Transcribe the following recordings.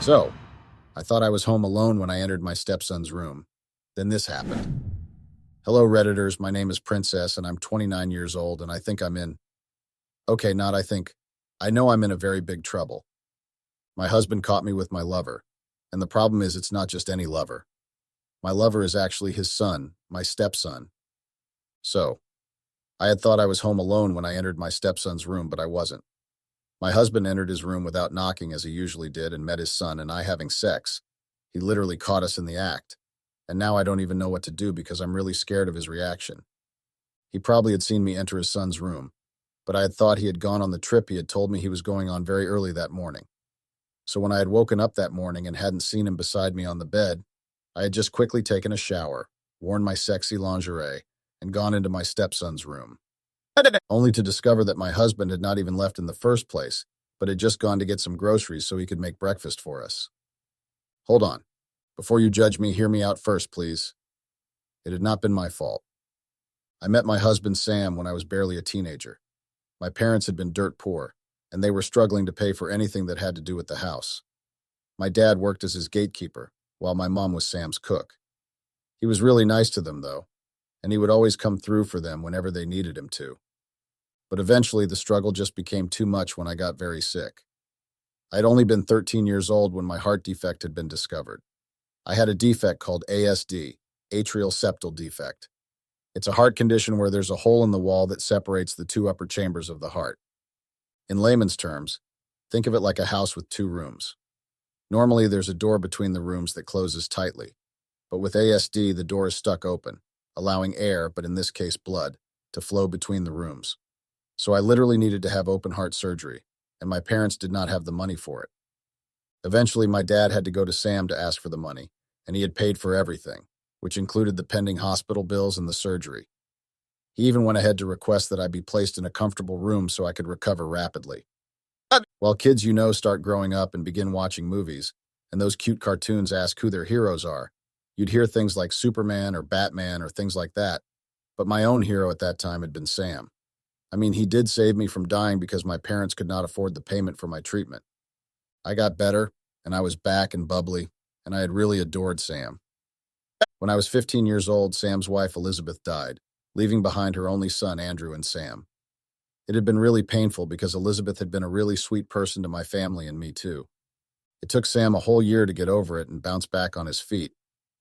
So, I thought I was home alone when I entered my stepson's room. Then this happened. Hello, Redditors. My name is Princess, and I'm 29 years old, and I think I'm in. Okay, not I think. I know I'm in a very big trouble. My husband caught me with my lover, and the problem is it's not just any lover. My lover is actually his son, my stepson. So, I had thought I was home alone when I entered my stepson's room, but I wasn't. My husband entered his room without knocking as he usually did and met his son and I having sex. He literally caught us in the act. And now I don't even know what to do because I'm really scared of his reaction. He probably had seen me enter his son's room, but I had thought he had gone on the trip he had told me he was going on very early that morning. So when I had woken up that morning and hadn't seen him beside me on the bed, I had just quickly taken a shower, worn my sexy lingerie, and gone into my stepson's room. Only to discover that my husband had not even left in the first place, but had just gone to get some groceries so he could make breakfast for us. Hold on. Before you judge me, hear me out first, please. It had not been my fault. I met my husband Sam when I was barely a teenager. My parents had been dirt poor, and they were struggling to pay for anything that had to do with the house. My dad worked as his gatekeeper, while my mom was Sam's cook. He was really nice to them, though, and he would always come through for them whenever they needed him to. But eventually, the struggle just became too much when I got very sick. I had only been 13 years old when my heart defect had been discovered. I had a defect called ASD, atrial septal defect. It's a heart condition where there's a hole in the wall that separates the two upper chambers of the heart. In layman's terms, think of it like a house with two rooms. Normally, there's a door between the rooms that closes tightly, but with ASD, the door is stuck open, allowing air, but in this case blood, to flow between the rooms. So I literally needed to have open heart surgery, and my parents did not have the money for it. Eventually, my dad had to go to Sam to ask for the money, and he had paid for everything, which included the pending hospital bills and the surgery. He even went ahead to request that I be placed in a comfortable room so I could recover rapidly. While kids start growing up and begin watching movies, and those cute cartoons ask who their heroes are, you'd hear things like Superman or Batman or things like that, but my own hero at that time had been Sam. I mean, he did save me from dying because my parents could not afford the payment for my treatment. I got better, and I was back and bubbly, and I had really adored Sam. When I was 15 years old, Sam's wife Elizabeth died, leaving behind her only son Andrew and Sam. It had been really painful because Elizabeth had been a really sweet person to my family and me too. It took Sam a whole year to get over it and bounce back on his feet,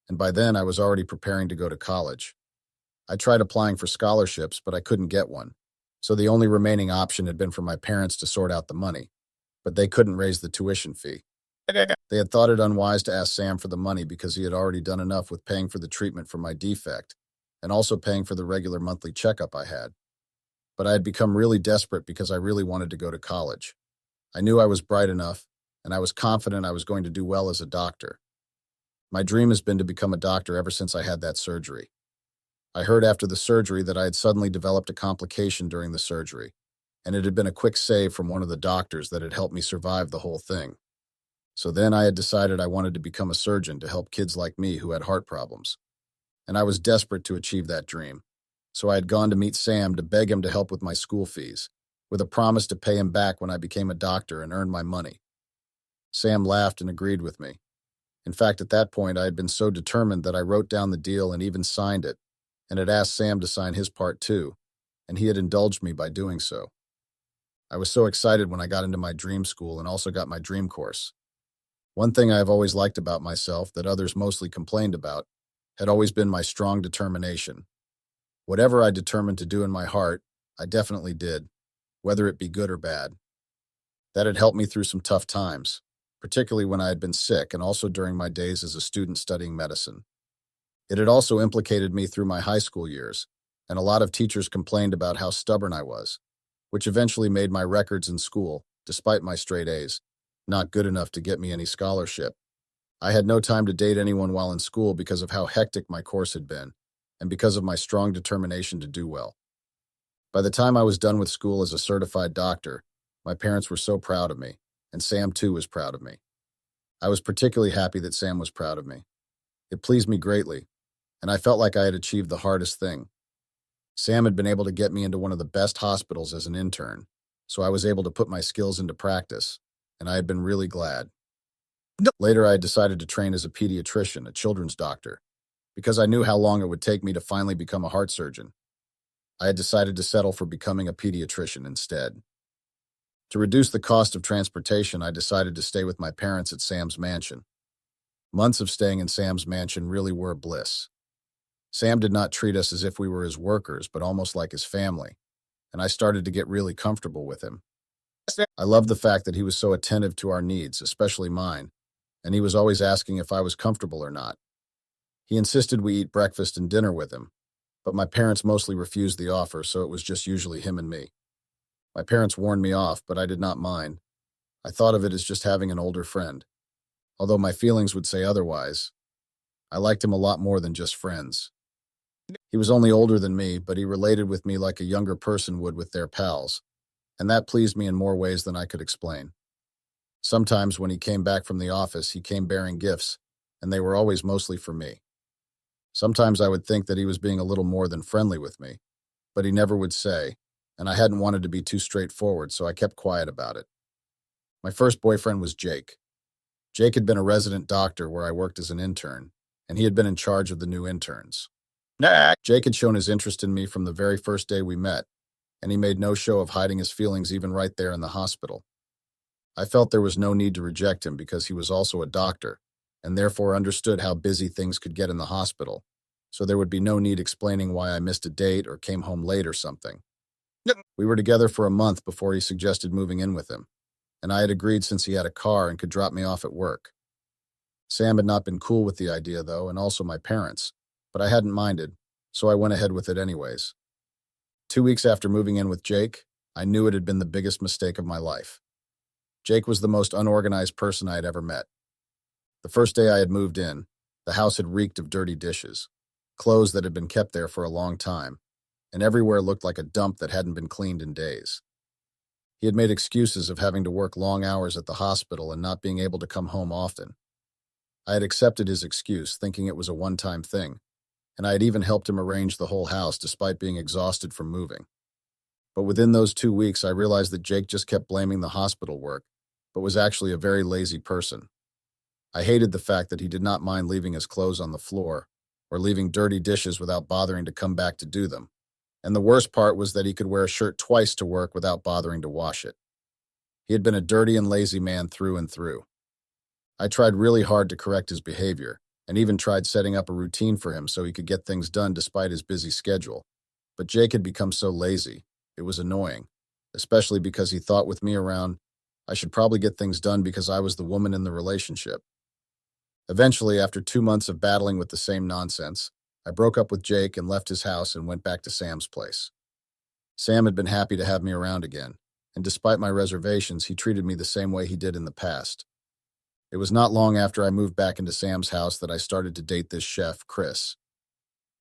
and by then I was already preparing to go to college. I tried applying for scholarships, but I couldn't get one. So the only remaining option had been for my parents to sort out the money, but they couldn't raise the tuition fee. They had thought it unwise to ask Sam for the money because he had already done enough with paying for the treatment for my defect and also paying for the regular monthly checkup I had. But I had become really desperate because I really wanted to go to college. I knew I was bright enough, and I was confident I was going to do well as a doctor. My dream has been to become a doctor ever since I had that surgery. I heard after the surgery that I had suddenly developed a complication during the surgery, and it had been a quick save from one of the doctors that had helped me survive the whole thing. So then I had decided I wanted to become a surgeon to help kids like me who had heart problems. And I was desperate to achieve that dream. So I had gone to meet Sam to beg him to help with my school fees, with a promise to pay him back when I became a doctor and earned my money. Sam laughed and agreed with me. In fact, at that point, I had been so determined that I wrote down the deal and even signed it, and had asked Sam to sign his part too, and he had indulged me by doing so. I was so excited when I got into my dream school and also got my dream course. One thing I have always liked about myself that others mostly complained about had always been my strong determination. Whatever I determined to do in my heart, I definitely did, whether it be good or bad. That had helped me through some tough times, particularly when I had been sick and also during my days as a student studying medicine. It had also implicated me through my high school years, and a lot of teachers complained about how stubborn I was, which eventually made my records in school, despite my straight A's, not good enough to get me any scholarship. I had no time to date anyone while in school because of how hectic my course had been, and because of my strong determination to do well. By the time I was done with school as a certified doctor, my parents were so proud of me, and Sam too was proud of me. I was particularly happy that Sam was proud of me. It pleased me greatly, and I felt like I had achieved the hardest thing. Sam had been able to get me into one of the best hospitals as an intern, so I was able to put my skills into practice, and I had been really glad. Later, I decided to train as a pediatrician, a children's doctor, because I knew how long it would take me to finally become a heart surgeon. I had decided to settle for becoming a pediatrician instead. To reduce the cost of transportation, I decided to stay with my parents at Sam's mansion. Months of staying in Sam's mansion really were bliss. Sam did not treat us as if we were his workers, but almost like his family, and I started to get really comfortable with him. I loved the fact that he was so attentive to our needs, especially mine, and he was always asking if I was comfortable or not. He insisted we eat breakfast and dinner with him, but my parents mostly refused the offer, so it was just usually him and me. My parents warned me off, but I did not mind. I thought of it as just having an older friend, although my feelings would say otherwise. I liked him a lot more than just friends. He was only older than me, but he related with me like a younger person would with their pals, and that pleased me in more ways than I could explain. Sometimes when he came back from the office, he came bearing gifts, and they were always mostly for me. Sometimes I would think that he was being a little more than friendly with me, but he never would say, and I hadn't wanted to be too straightforward, so I kept quiet about it. My first boyfriend was Jake. Jake had been a resident doctor where I worked as an intern, and he had been in charge of the new interns. Jake had shown his interest in me from the very first day we met, and he made no show of hiding his feelings even right there in the hospital. I felt there was no need to reject him because he was also a doctor, and therefore understood how busy things could get in the hospital, so there would be no need explaining why I missed a date or came home late or something. We were together for a month before he suggested moving in with him, and I had agreed since he had a car and could drop me off at work. Sam had not been cool with the idea, though, and also my parents, but I hadn't minded, so I went ahead with it anyways. 2 weeks after moving in with Jake, I knew it had been the biggest mistake of my life. Jake was the most unorganized person I had ever met. The first day I had moved in, the house had reeked of dirty dishes, clothes that had been kept there for a long time, and everywhere looked like a dump that hadn't been cleaned in days. He had made excuses of having to work long hours at the hospital and not being able to come home often. I had accepted his excuse, thinking it was a one-time thing, and I had even helped him arrange the whole house despite being exhausted from moving. But within those 2 weeks, I realized that Jake just kept blaming the hospital work, but was actually a very lazy person. I hated the fact that he did not mind leaving his clothes on the floor or leaving dirty dishes without bothering to come back to do them. And the worst part was that he could wear a shirt twice to work without bothering to wash it. He had been a dirty and lazy man through and through. I tried really hard to correct his behavior, and even tried setting up a routine for him so he could get things done despite his busy schedule. But Jake had become so lazy, it was annoying, especially because he thought with me around, I should probably get things done because I was the woman in the relationship. Eventually, after 2 months of battling with the same nonsense, I broke up with Jake and left his house and went back to Sam's place. Sam had been happy to have me around again, and despite my reservations, he treated me the same way he did in the past. It was not long after I moved back into Sam's house that I started to date this chef, Chris.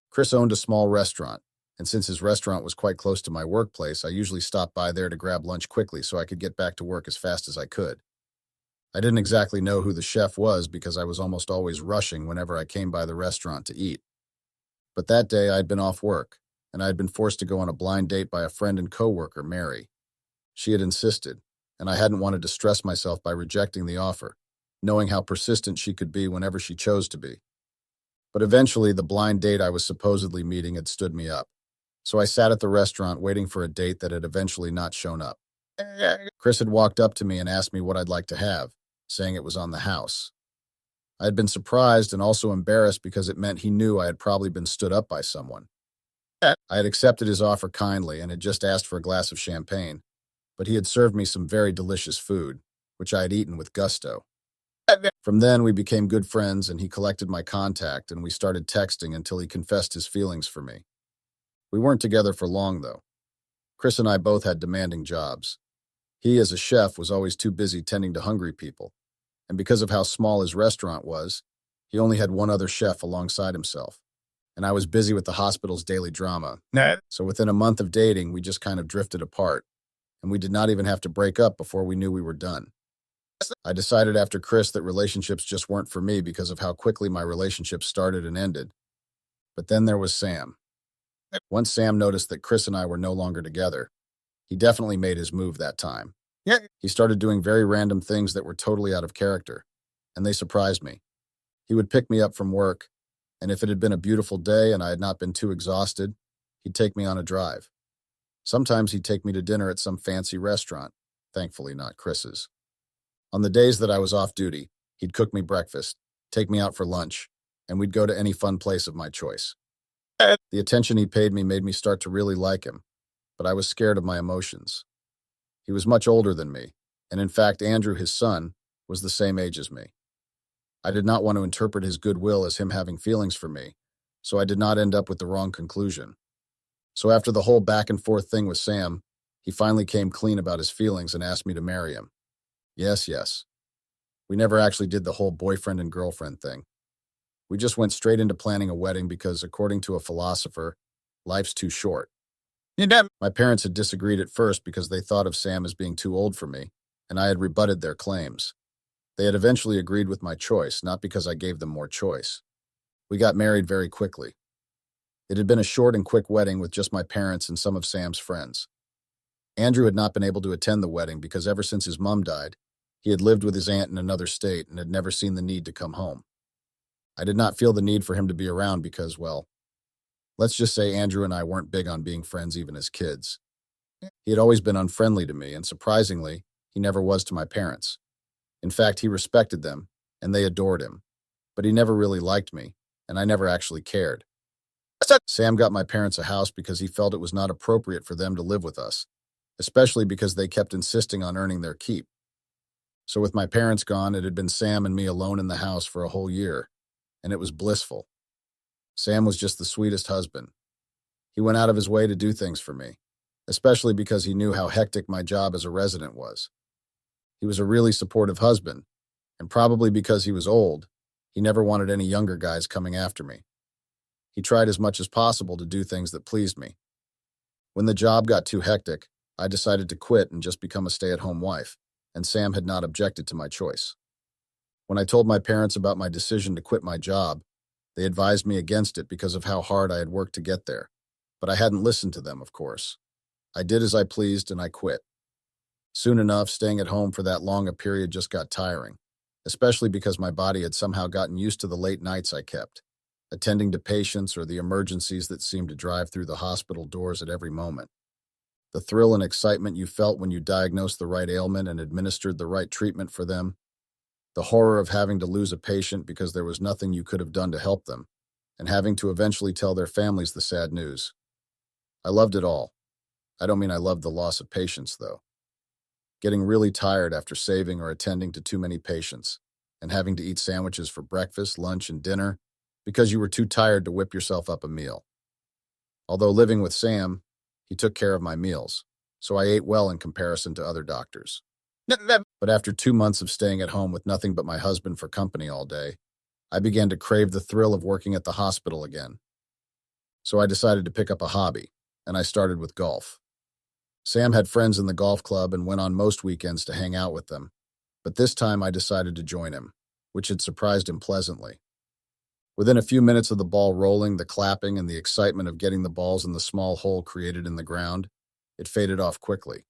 Chris owned a small restaurant, and since his restaurant was quite close to my workplace, I usually stopped by there to grab lunch quickly so I could get back to work as fast as I could. I didn't exactly know who the chef was because I was almost always rushing whenever I came by the restaurant to eat. But that day I had been off work, and I had been forced to go on a blind date by a friend and coworker, Mary. She had insisted, and I hadn't wanted to stress myself by rejecting the offer, knowing how persistent she could be whenever she chose to be. But eventually, the blind date I was supposedly meeting had stood me up, so I sat at the restaurant waiting for a date that had eventually not shown up. Chris had walked up to me and asked me what I'd like to have, saying it was on the house. I had been surprised and also embarrassed because it meant he knew I had probably been stood up by someone. I had accepted his offer kindly and had just asked for a glass of champagne, but he had served me some very delicious food, which I had eaten with gusto. From then, we became good friends, and he collected my contact, and we started texting until he confessed his feelings for me. We weren't together for long, though. Chris and I both had demanding jobs. He, as a chef, was always too busy tending to hungry people, and because of how small his restaurant was, he only had one other chef alongside himself, and I was busy with the hospital's daily drama. So within a month of dating, we just kind of drifted apart, and we did not even have to break up before we knew we were done. I decided after Chris that relationships just weren't for me because of how quickly my relationship started and ended. But then there was Sam. Once Sam noticed that Chris and I were no longer together, he definitely made his move that time. He started doing very random things that were totally out of character. and they surprised me. He would pick me up from work, and if it had been a beautiful day and I had not been too exhausted, he'd take me on a drive. Sometimes he'd take me to dinner at some fancy restaurant, thankfully not Chris's. On the days that I was off duty, he'd cook me breakfast, take me out for lunch, and we'd go to any fun place of my choice. The attention he paid me made me start to really like him, but I was scared of my emotions. He was much older than me, and in fact, Andrew, his son, was the same age as me. I did not want to interpret his goodwill as him having feelings for me, so I did not end up with the wrong conclusion. So after the whole back and forth thing with Sam, he finally came clean about his feelings and asked me to marry him. Yes. We never actually did the whole boyfriend and girlfriend thing. We just went straight into planning a wedding because, according to a philosopher, life's too short. My parents had disagreed at first because they thought of Sam as being too old for me, and I had rebutted their claims. They had eventually agreed with my choice, not because I gave them more choice. We got married very quickly. It had been a short and quick wedding with just my parents and some of Sam's friends. Andrew had not been able to attend the wedding because ever since his mom died, he had lived with his aunt in another state and had never seen the need to come home. I did not feel the need for him to be around because, well, let's just say Andrew and I weren't big on being friends even as kids. He had always been unfriendly to me, and surprisingly, he never was to my parents. In fact, he respected them, and they adored him. But he never really liked me, and I never actually cared. Sam got my parents a house because he felt it was not appropriate for them to live with us, especially because they kept insisting on earning their keep. So with my parents gone, it had been Sam and me alone in the house for a whole year, and it was blissful. Sam was just the sweetest husband. He went out of his way to do things for me, especially because he knew how hectic my job as a resident was. He was a really supportive husband, and probably because he was old, he never wanted any younger guys coming after me. He tried as much as possible to do things that pleased me. When the job got too hectic, I decided to quit and just become a stay-at-home wife, and Sam had not objected to my choice. When I told my parents about my decision to quit my job, they advised me against it because of how hard I had worked to get there. But I hadn't listened to them, of course. I did as I pleased and I quit. Soon enough, staying at home for that long a period just got tiring, especially because my body had somehow gotten used to the late nights I kept, attending to patients or the emergencies that seemed to drive through the hospital doors at every moment. The thrill and excitement you felt when you diagnosed the right ailment and administered the right treatment for them, the horror of having to lose a patient because there was nothing you could have done to help them, and having to eventually tell their families the sad news. I loved it all. I don't mean I loved the loss of patients, though. Getting really tired after saving or attending to too many patients, and having to eat sandwiches for breakfast, lunch, and dinner because you were too tired to whip yourself up a meal. Although living with Sam, he took care of my meals, so I ate well in comparison to other doctors. But after 2 months of staying at home with nothing but my husband for company all day, I began to crave the thrill of working at the hospital again. So I decided to pick up a hobby, and I started with golf. Sam had friends in the golf club and went on most weekends to hang out with them, but this time I decided to join him, which had surprised him pleasantly. Within a few minutes of the ball rolling, the clapping, and the excitement of getting the balls in the small hole created in the ground, it faded off quickly.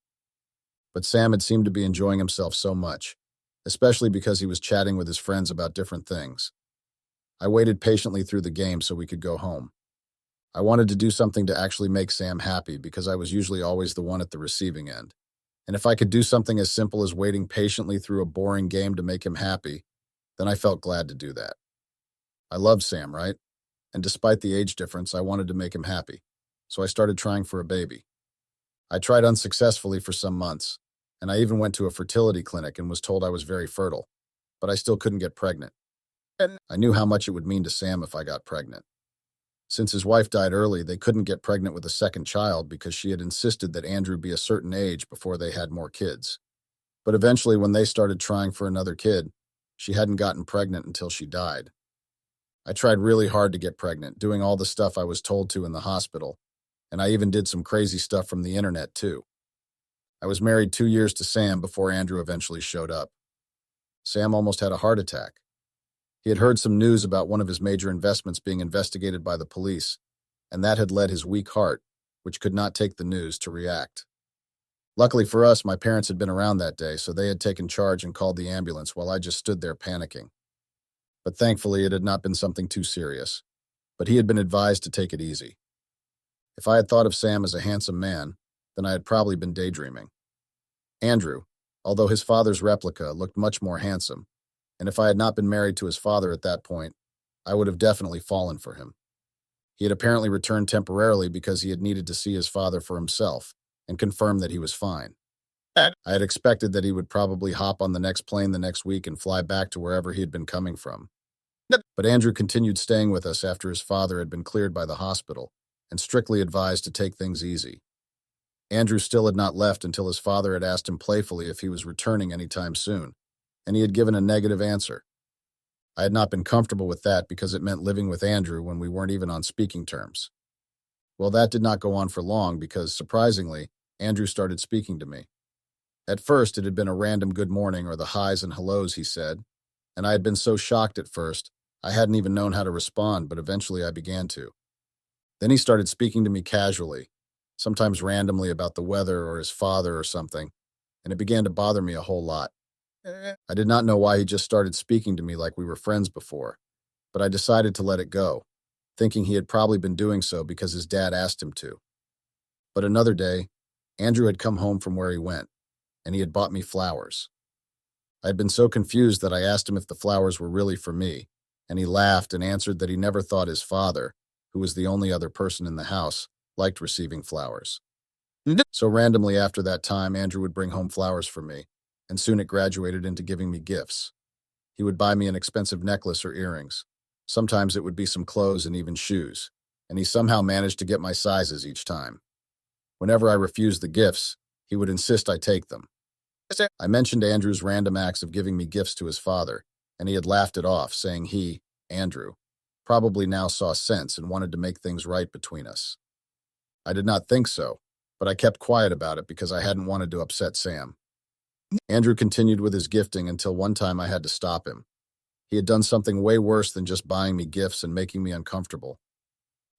But Sam had seemed to be enjoying himself so much, especially because he was chatting with his friends about different things. I waited patiently through the game so we could go home. I wanted to do something to actually make Sam happy because I was usually always the one at the receiving end. And if I could do something as simple as waiting patiently through a boring game to make him happy, then I felt glad to do that. I loved Sam, right? And despite the age difference, I wanted to make him happy. So I started trying for a baby. I tried unsuccessfully for some months, and I even went to a fertility clinic and was told I was very fertile, but I still couldn't get pregnant. I knew how much it would mean to Sam if I got pregnant. Since his wife died early, they couldn't get pregnant with a second child because she had insisted that Andrew be a certain age before they had more kids. But eventually, when they started trying for another kid, she hadn't gotten pregnant until she died. I tried really hard to get pregnant, doing all the stuff I was told to in the hospital, and I even did some crazy stuff from the internet, too. I was married 2 years to Sam before Andrew eventually showed up. Sam almost had a heart attack. He had heard some news about one of his major investments being investigated by the police, and that had led his weak heart, which could not take the news, to react. Luckily for us, my parents had been around that day, so they had taken charge and called the ambulance while I just stood there panicking. but thankfully it had not been something too serious. But he had been advised to take it easy. If I had thought of Sam as a handsome man, then I had probably been daydreaming. Andrew, although his father's replica, looked much more handsome, and if I had not been married to his father at that point, I would have definitely fallen for him. He had apparently returned temporarily because he had needed to see his father for himself and confirm that he was fine. I had expected that he would probably hop on the next plane the next week and fly back to wherever he had been coming from. But Andrew continued staying with us after his father had been cleared by the hospital and strictly advised to take things easy. Andrew still had not left until his father had asked him playfully if he was returning anytime soon, and he had given a negative answer. I had not been comfortable with that because it meant living with Andrew when we weren't even on speaking terms. Well, that did not go on for long because, surprisingly, Andrew started speaking to me. At first, it had been a random good morning or the highs and hellos he said, and I had been so shocked at first, I hadn't even known how to respond, but eventually I began to. Then he started speaking to me casually, sometimes randomly about the weather or his father or something, and it began to bother me a whole lot. I did not know why he just started speaking to me like we were friends before, but I decided to let it go, thinking he had probably been doing so because his dad asked him to. But another day, Andrew had come home from where he went, and he had bought me flowers. I had been so confused that I asked him if the flowers were really for me, and he laughed and answered that he never thought his father, who was the only other person in the house, liked receiving flowers. So randomly after that time, Andrew would bring home flowers for me, and soon it graduated into giving me gifts. He would buy me an expensive necklace or earrings. Sometimes it would be some clothes and even shoes, and he somehow managed to get my sizes each time. Whenever I refused the gifts, he would insist I take them. I mentioned Andrew's random acts of giving me gifts to his father, and he had laughed it off, saying he, Andrew, probably now saw sense and wanted to make things right between us. I did not think so, but I kept quiet about it because I hadn't wanted to upset Sam. Andrew continued with his gifting until one time I had to stop him. He had done something way worse than just buying me gifts and making me uncomfortable.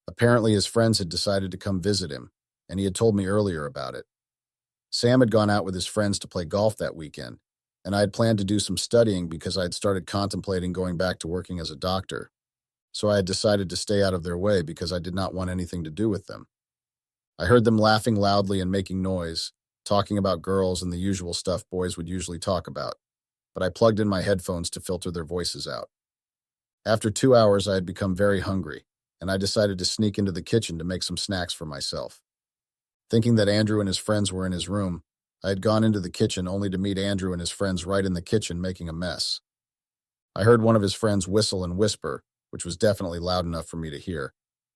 Apparently his friends had decided to come visit him, and he had told me earlier about it. Sam had gone out with his friends to play golf that weekend, and I had planned to do some studying because I had started contemplating going back to working as a doctor. So I had decided to stay out of their way because I did not want anything to do with them. I heard them laughing loudly and making noise, talking about girls and the usual stuff boys would usually talk about, but I plugged in my headphones to filter their voices out. After 2 hours, I had become very hungry, and I decided to sneak into the kitchen to make some snacks for myself. Thinking that Andrew and his friends were in his room, I had gone into the kitchen only to meet Andrew and his friends right in the kitchen making a mess. I heard one of his friends whistle and whisper, which was definitely loud enough for me to hear,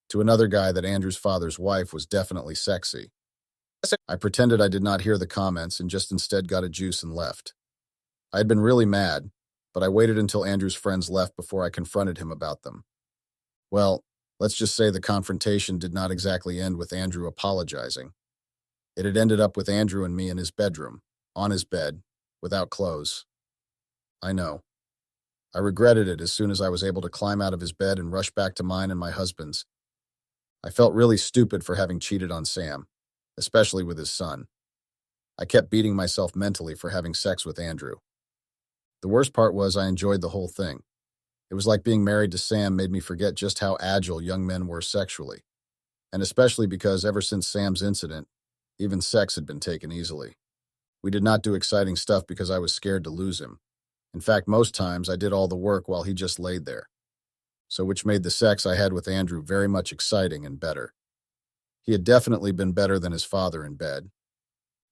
to another guy that Andrew's father's wife was definitely sexy. I pretended I did not hear the comments and just instead got a juice and left. I had been really mad, but I waited until Andrew's friends left before I confronted him about them. Well, let's just say the confrontation did not exactly end with Andrew apologizing. It had ended up with Andrew and me in his bedroom, on his bed, without clothes. I know. I regretted it as soon as I was able to climb out of his bed and rush back to mine and my husband's. I felt really stupid for having cheated on Sam, especially with his son. I kept beating myself mentally for having sex with Andrew. The worst part was I enjoyed the whole thing. It was like being married to Sam made me forget just how agile young men were sexually, and especially because ever since Sam's incident, even sex had been taken easily. We did not do exciting stuff because I was scared to lose him. In fact, most times I did all the work while he just laid there. So which made the sex I had with Andrew very much exciting and better. He had definitely been better than his father in bed.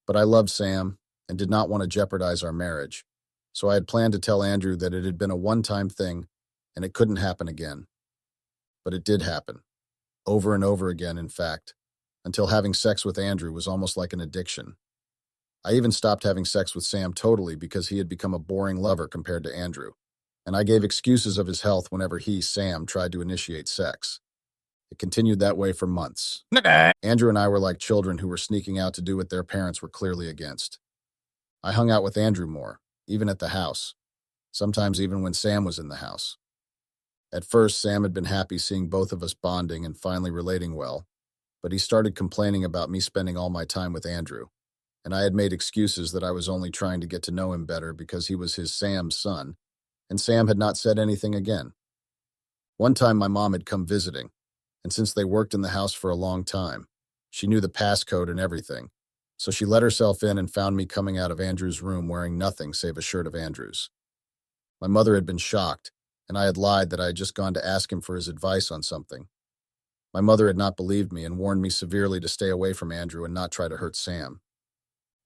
But I loved Sam and did not want to jeopardize our marriage, so I had planned to tell Andrew that it had been a one-time thing and it couldn't happen again. But it did happen. Over and over again, in fact, until having sex with Andrew was almost like an addiction. I even stopped having sex with Sam totally because he had become a boring lover compared to Andrew, and I gave excuses of his health whenever he, Sam, tried to initiate sex. It continued that way for months. Andrew and I were like children who were sneaking out to do what their parents were clearly against. I hung out with Andrew more, even at the house, sometimes even when Sam was in the house. At first, Sam had been happy seeing both of us bonding and finally relating well, but he started complaining about me spending all my time with Andrew, and I had made excuses that I was only trying to get to know him better because he was his Sam's son, and Sam had not said anything again. One time my mom had come visiting, and since they worked in the house for a long time, she knew the passcode and everything. So she let herself in and found me coming out of Andrew's room wearing nothing save a shirt of Andrew's. My mother had been shocked, and I had lied that I had just gone to ask him for his advice on something. My mother had not believed me and warned me severely to stay away from Andrew and not try to hurt Sam.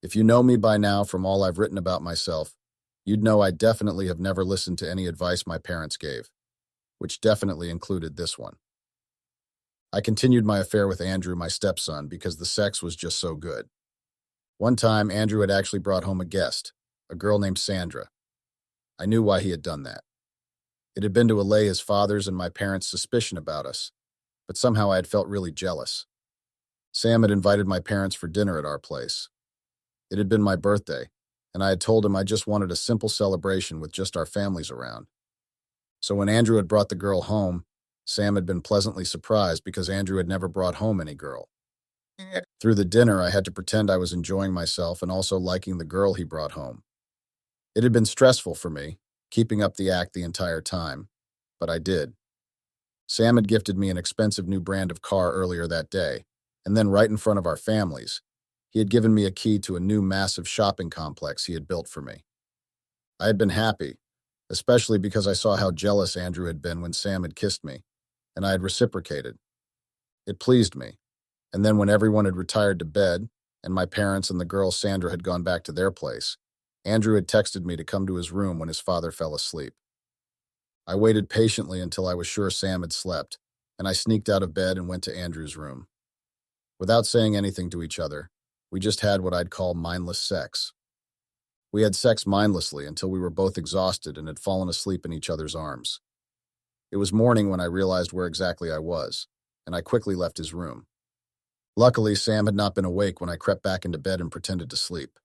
If you know me by now from all I've written about myself, you'd know I definitely have never listened to any advice my parents gave, which definitely included this one. I continued my affair with Andrew, my stepson, because the sex was just so good. One time, Andrew had actually brought home a guest, a girl named Sandra. I knew why he had done that. It had been to allay his father's and my parents' suspicion about us, but somehow I had felt really jealous. Sam had invited my parents for dinner at our place. It had been my birthday, and I had told him I just wanted a simple celebration with just our families around. So when Andrew had brought the girl home, Sam had been pleasantly surprised because Andrew had never brought home any girl. Through the dinner, I had to pretend I was enjoying myself and also liking the girl he brought home. It had been stressful for me, keeping up the act the entire time, but I did. Sam had gifted me an expensive new brand of car earlier that day, and then right in front of our families, he had given me a key to a new massive shopping complex he had built for me. I had been happy, especially because I saw how jealous Andrew had been when Sam had kissed me, and I had reciprocated. It pleased me, and then when everyone had retired to bed, and my parents and the girl Sandra had gone back to their place, Andrew had texted me to come to his room when his father fell asleep. I waited patiently until I was sure Sam had slept, and I sneaked out of bed and went to Andrew's room. Without saying anything to each other, we just had what I'd call mindless sex. We had sex mindlessly until we were both exhausted and had fallen asleep in each other's arms. It was morning when I realized where exactly I was, and I quickly left his room. Luckily, Sam had not been awake when I crept back into bed and pretended to sleep.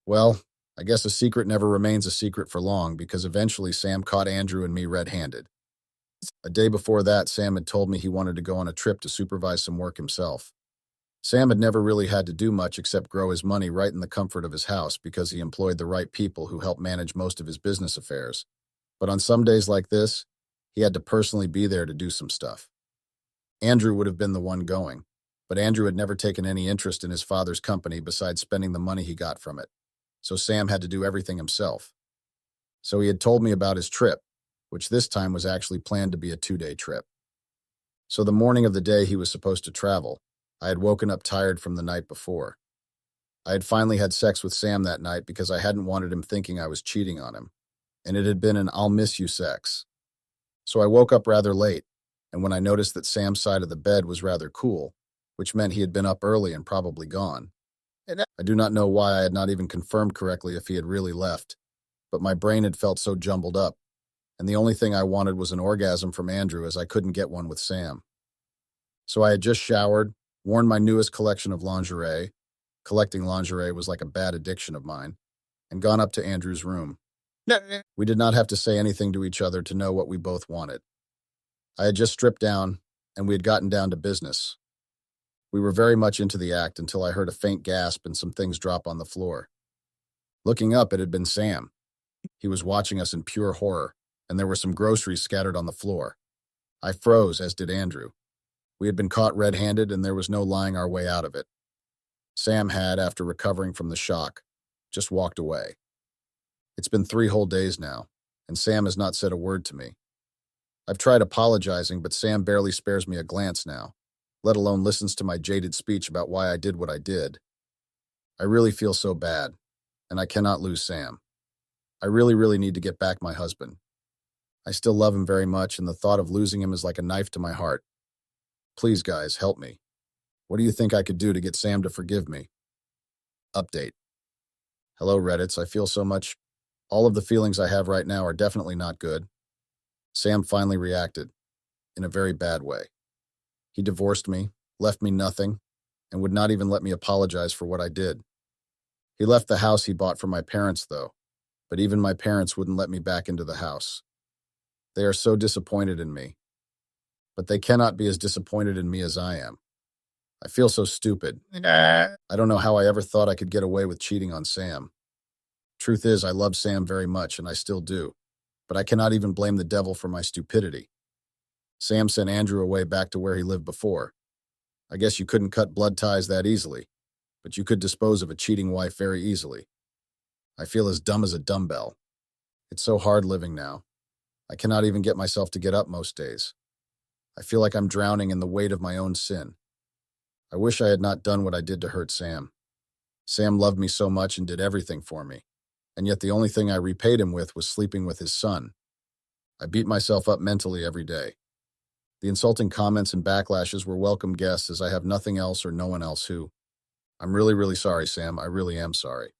Well, I guess a secret never remains a secret for long because eventually Sam caught Andrew and me red-handed. A day before that, Sam had told me he wanted to go on a trip to supervise some work himself. Sam had never really had to do much except grow his money right in the comfort of his house because he employed the right people who helped manage most of his business affairs. But on some days like this, he had to personally be there to do some stuff. Andrew would have been the one going, but Andrew had never taken any interest in his father's company besides spending the money he got from it. So Sam had to do everything himself. So he had told me about his trip, which this time was actually planned to be a 2-day trip. So the morning of the day he was supposed to travel, I had woken up tired from the night before. I had finally had sex with Sam that night because I hadn't wanted him thinking I was cheating on him, and it had been an "I'll miss you" sex. So I woke up rather late, and when I noticed that Sam's side of the bed was rather cool, which meant he had been up early and probably gone. I do not know why I had not even confirmed correctly if he had really left, but my brain had felt so jumbled up, and the only thing I wanted was an orgasm from Andrew as I couldn't get one with Sam. So I had just showered, worn my newest collection of lingerie — collecting lingerie was like a bad addiction of mine — and gone up to Andrew's room. We did not have to say anything to each other to know what we both wanted. I had just stripped down, and we had gotten down to business. We were very much into the act until I heard a faint gasp and some things drop on the floor. Looking up, it had been Sam. He was watching us in pure horror, and there were some groceries scattered on the floor. I froze, as did Andrew. We had been caught red-handed, and there was no lying our way out of it. Sam had, after recovering from the shock, just walked away. It's been 3 whole days now, and Sam has not said a word to me. I've tried apologizing, but Sam barely spares me a glance now, let alone listens to my jaded speech about why I did what I did. I really feel so bad, and I cannot lose Sam. I really need to get back my husband. I still love him very much, and the thought of losing him is like a knife to my heart. Please, guys, help me. What do you think I could do to get Sam to forgive me? Update. Hello, Reddits. I feel so much. All of the feelings I have right now are definitely not good. Sam finally reacted, in a very bad way. He divorced me, left me nothing, and would not even let me apologize for what I did. He left the house he bought for my parents, though, but even my parents wouldn't let me back into the house. They are so disappointed in me. But they cannot be as disappointed in me as I am. I feel so stupid. I don't know how I ever thought I could get away with cheating on Sam. Truth is, I love Sam very much, and I still do. but I cannot even blame the devil for my stupidity. Sam sent Andrew away back to where he lived before. I guess you couldn't cut blood ties that easily, but you could dispose of a cheating wife very easily. I feel as dumb as a dumbbell. It's so hard living now. I cannot even get myself to get up most days. I feel like I'm drowning in the weight of my own sin. I wish I had not done what I did to hurt Sam. Sam loved me so much and did everything for me, and yet the only thing I repaid him with was sleeping with his son. I beat myself up mentally every day. The insulting comments and backlashes were welcome guests as I have nothing else or no one else who. I'm really, really sorry, Sam. I really am sorry.